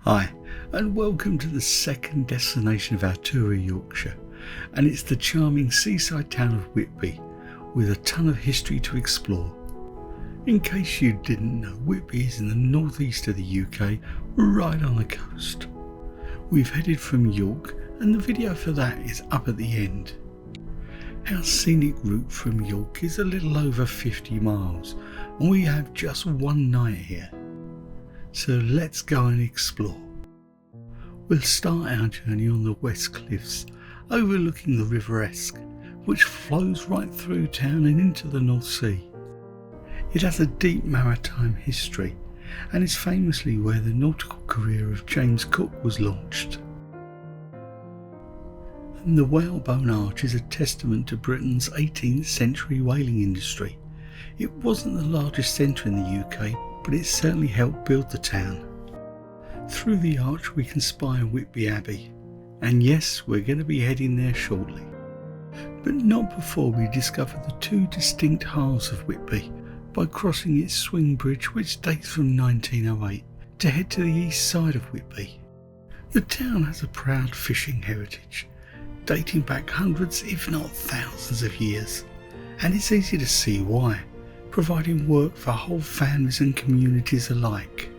Hi, and welcome to the second destination of our tour of Yorkshire, and it's the charming seaside town of Whitby, with a ton of history to explore. In case you didn't know, Whitby is in the northeast of the UK, right on the coast. We've headed from York, and the video for that is up at the end. Our scenic route from York is a little over 50 miles, and we have just one night here. So let's go and explore. We'll start our journey on the west cliffs, overlooking the River Esk, which flows right through town and into the North Sea. It has a deep maritime history and is famously where the nautical career of James Cook was launched. And the whalebone arch is a testament to Britain's 18th century whaling industry. It wasn't the largest centre in the UK, but it certainly helped build the town. Through the arch we can spy Whitby Abbey, and yes, we're going to be heading there shortly. But not before we discover the two distinct halves of Whitby by crossing its swing bridge, which dates from 1908, to head to the east side of Whitby. The town has a proud fishing heritage, dating back hundreds if not thousands of years, and it's easy to see why, providing work for whole families and communities alike.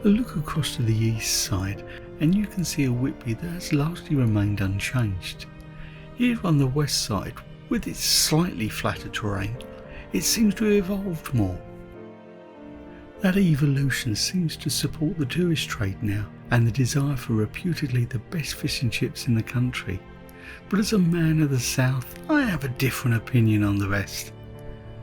A look across to the east side and you can see a Whitby that has largely remained unchanged. Here on the west side, with its slightly flatter terrain, it seems to have evolved more. That evolution seems to support the tourist trade now and the desire for reputedly the best fish and chips in the country. But as a man of the south, I have a different opinion on the rest.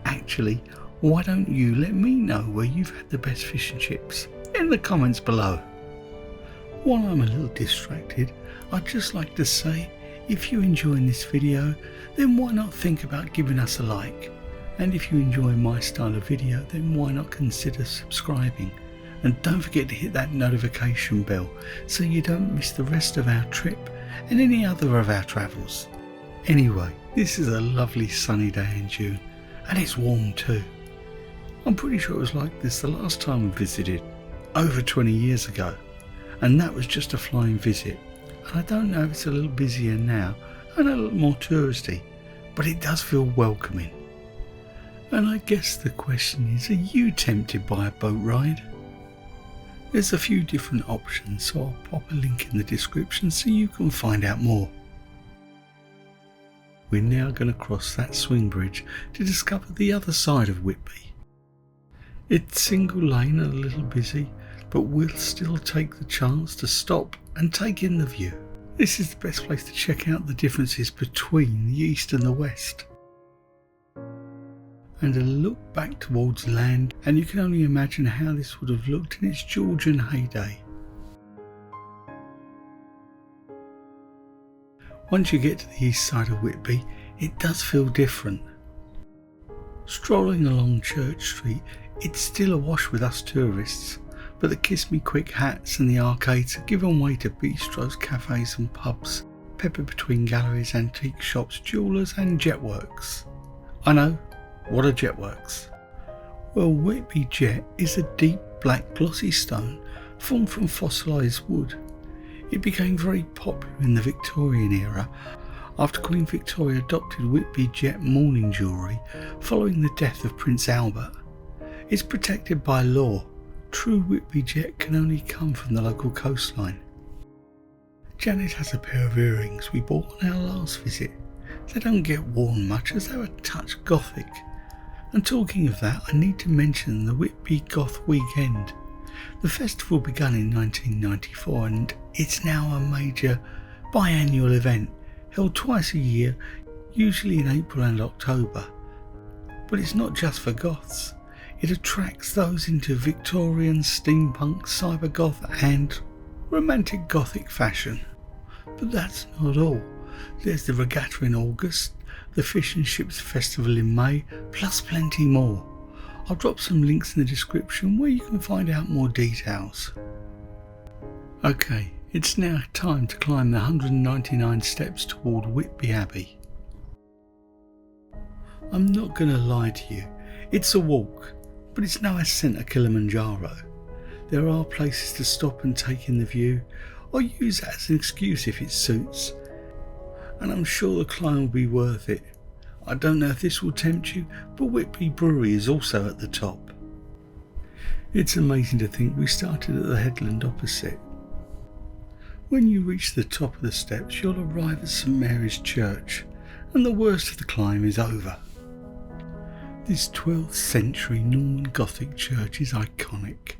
Actually, why don't you let me know where you've had the best fish and chips in the comments below. While I'm a little distracted, I'd just like to say, if you're enjoying this video, then why not think about giving us a like? And if you enjoy my style of video, then why not consider subscribing? And don't forget to hit that notification bell so you don't miss the rest of our trip and any other of our travels. Anyway, this is a lovely sunny day in June, and it's warm too. I'm pretty sure it was like this the last time we visited, over 20 years ago, and that was just a flying visit. And I don't know if it's a little busier now and a little more touristy, but it does feel welcoming. And I guess the question is, are you tempted by a boat ride? There's a few different options, so I'll pop a link in the description so you can find out more. We're now going to cross that swing bridge to discover the other side of Whitby. It's single lane and a little busy, but we'll still take the chance to stop and take in the view. This is the best place to check out the differences between the east and the west. And a look back towards land, and you can only imagine how this would have looked in its Georgian heyday. Once you get to the east side of Whitby, it does feel different. Strolling along Church Street, it's still awash with us tourists, but the kiss me quick hats and the arcades have given way to bistros, cafes and pubs, peppered between galleries, antique shops, jewellers and jetworks. I know, what are jetworks? Well, Whitby jet is a deep black glossy stone formed from fossilised wood. It became very popular in the Victorian era after Queen Victoria adopted Whitby jet mourning jewellery following the death of Prince Albert. It's protected by law. True Whitby jet can only come from the local coastline. Janet has a pair of earrings we bought on our last visit. They don't get worn much as they're a touch Gothic. And talking of that, I need to mention the Whitby Goth Weekend. The festival began in 1994 and it's now a major biannual event held twice a year, usually in April and October. But it's not just for goths. It attracts those into Victorian, steampunk, cybergoth and romantic Gothic fashion. But that's not all. There's the regatta in August, the Fish and Chips Festival in May, plus plenty more. I'll drop some links in the description where you can find out more details. Okay, it's now time to climb the 199 steps toward Whitby Abbey. I'm not going to lie to you, it's a walk, but it's no ascent to Kilimanjaro. There are places to stop and take in the view, or use that as an excuse if it suits, and I'm sure the climb will be worth it. I don't know if this will tempt you, but Whitby Brewery is also at the top. It's amazing to think we started at the headland opposite. When you reach the top of the steps, you'll arrive at St Mary's Church, and the worst of the climb is over. This 12th century Norman Gothic church is iconic,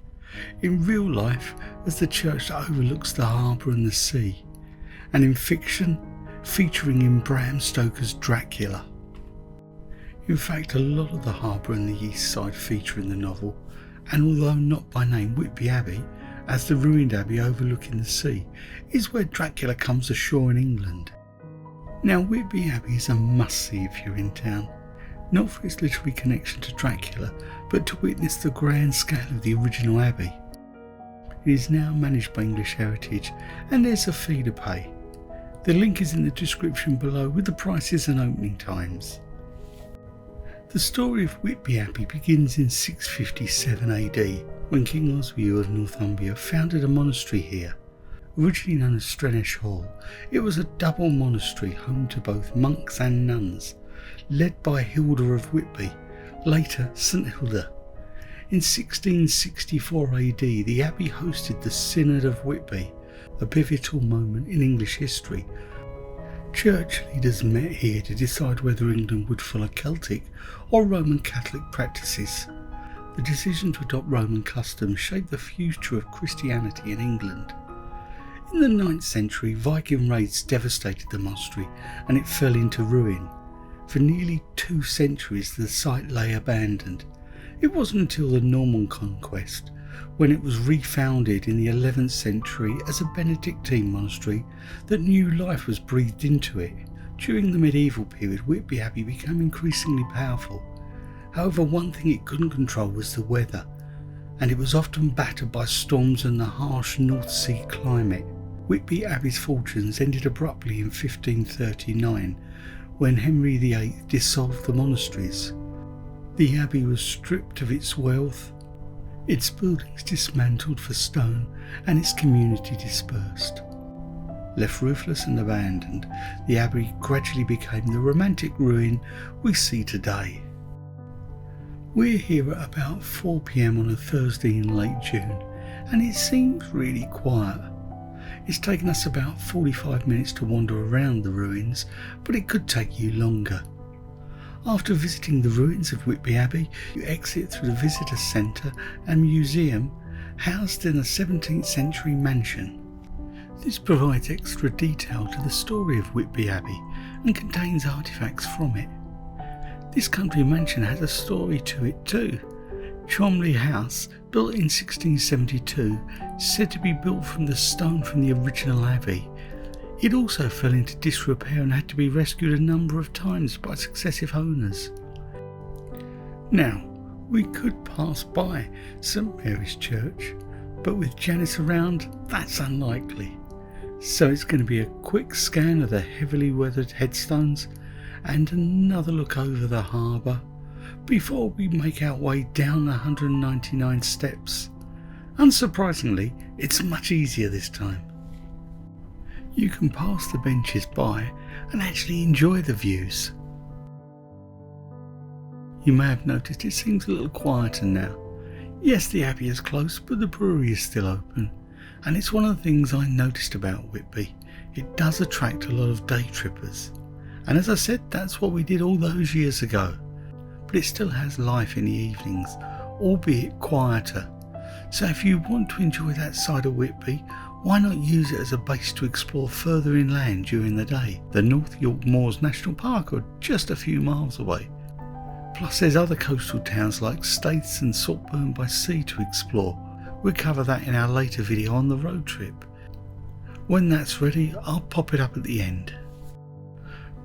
in real life as the church that overlooks the harbour and the sea, and in fiction featuring in Bram Stoker's Dracula. In fact, a lot of the harbour and the east side feature in the novel, and although not by name Whitby Abbey, as the ruined abbey overlooking the sea, is where Dracula comes ashore in England. Now, Whitby Abbey is a must-see if you're in town, not for its literary connection to Dracula, but to witness the grand scale of the original abbey. It is now managed by English Heritage, and there's a fee to pay. The link is in the description below with the prices and opening times. The story of Whitby Abbey begins in 657 AD, when King Oswiu of Northumbria founded a monastery here. Originally known as Strenesh Hall, it was a double monastery home to both monks and nuns, led by Hilda of Whitby, later St Hilda. In 1664 AD, the abbey hosted the Synod of Whitby, a pivotal moment in English history. Church leaders met here to decide whether England would follow Celtic or Roman Catholic practices. The decision to adopt Roman customs shaped the future of Christianity in England. In the 9th century, Viking raids devastated the monastery and it fell into ruin. For nearly 2 centuries the site lay abandoned. It wasn't until the Norman conquest, when it was refounded in the 11th century as a Benedictine monastery, that new life was breathed into it. During the medieval period, Whitby Abbey became increasingly powerful. However, one thing it couldn't control was the weather, and it was often battered by storms and the harsh North Sea climate. Whitby Abbey's fortunes ended abruptly in 1539, when Henry VIII dissolved the monasteries. The abbey was stripped of its wealth, its buildings dismantled for stone, and its community dispersed. Left roofless and abandoned, the abbey gradually became the romantic ruin we see today. We're here at about 4 PM on a Thursday in late June, and it seems really quiet. It's taken us about 45 minutes to wander around the ruins, but it could take you longer. After visiting the ruins of Whitby Abbey, you exit through the visitor centre and museum housed in a 17th century mansion. This provides extra detail to the story of Whitby Abbey and contains artefacts from it. This country mansion has a story to it too. Cholmondeley House, built in 1672, said to be built from the stone from the original abbey. It also fell into disrepair and had to be rescued a number of times by successive owners. Now, we could pass by St Mary's Church, but with Janice around, that's unlikely. So it's going to be a quick scan of the heavily weathered headstones and another look over the harbour before we make our way down the 199 steps. Unsurprisingly, it's much easier this time. You can pass the benches by and actually enjoy the views. You may have noticed it seems a little quieter now. Yes, the abbey is closed, but the brewery is still open, and it's one of the things I noticed about Whitby. It does attract a lot of day trippers, and as I said, that's what we did all those years ago. But it still has life in the evenings, albeit quieter. So if you want to enjoy that side of Whitby, why not use it as a base to explore further inland during the day? The North York Moors National Park are just a few miles away. Plus there's other coastal towns like Staithes and Saltburn by Sea to explore. We'll cover that in our later video on the road trip. When that's ready, I'll pop it up at the end.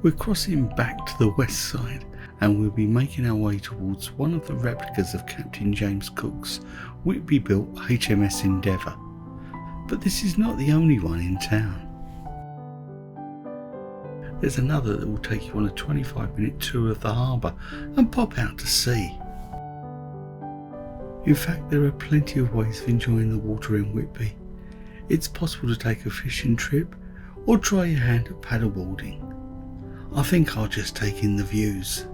We're crossing back to the west side, and we'll be making our way towards one of the replicas of Captain James Cook's Whitby-built HMS Endeavour. But this is not the only one in town. There's another that will take you on a 25-minute tour of the harbour and pop out to sea. In fact, there are plenty of ways of enjoying the water in Whitby. It's possible to take a fishing trip or try your hand at paddleboarding. I think I'll just take in the views.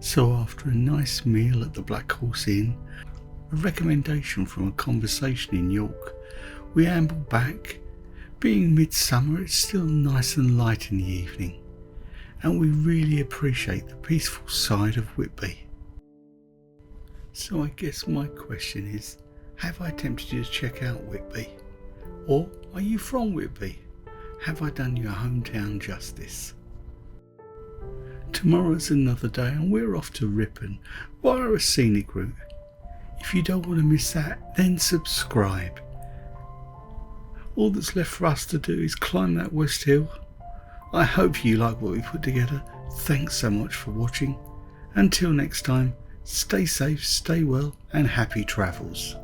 So after a nice meal at the Black Horse Inn, a recommendation from a conversation in York, we amble back. Being midsummer, it's still nice and light in the evening, and we really appreciate the peaceful side of Whitby. So I guess my question is, have I tempted you to check out Whitby? Or are you from Whitby? Have I done your hometown justice? Tomorrow's another day and we're off to Ripon via a scenic route. If you don't want to miss that, then subscribe. All that's left for us to do is climb that West Hill. I hope you like what we put together. Thanks so much for watching. Until next time, stay safe, stay well, and happy travels.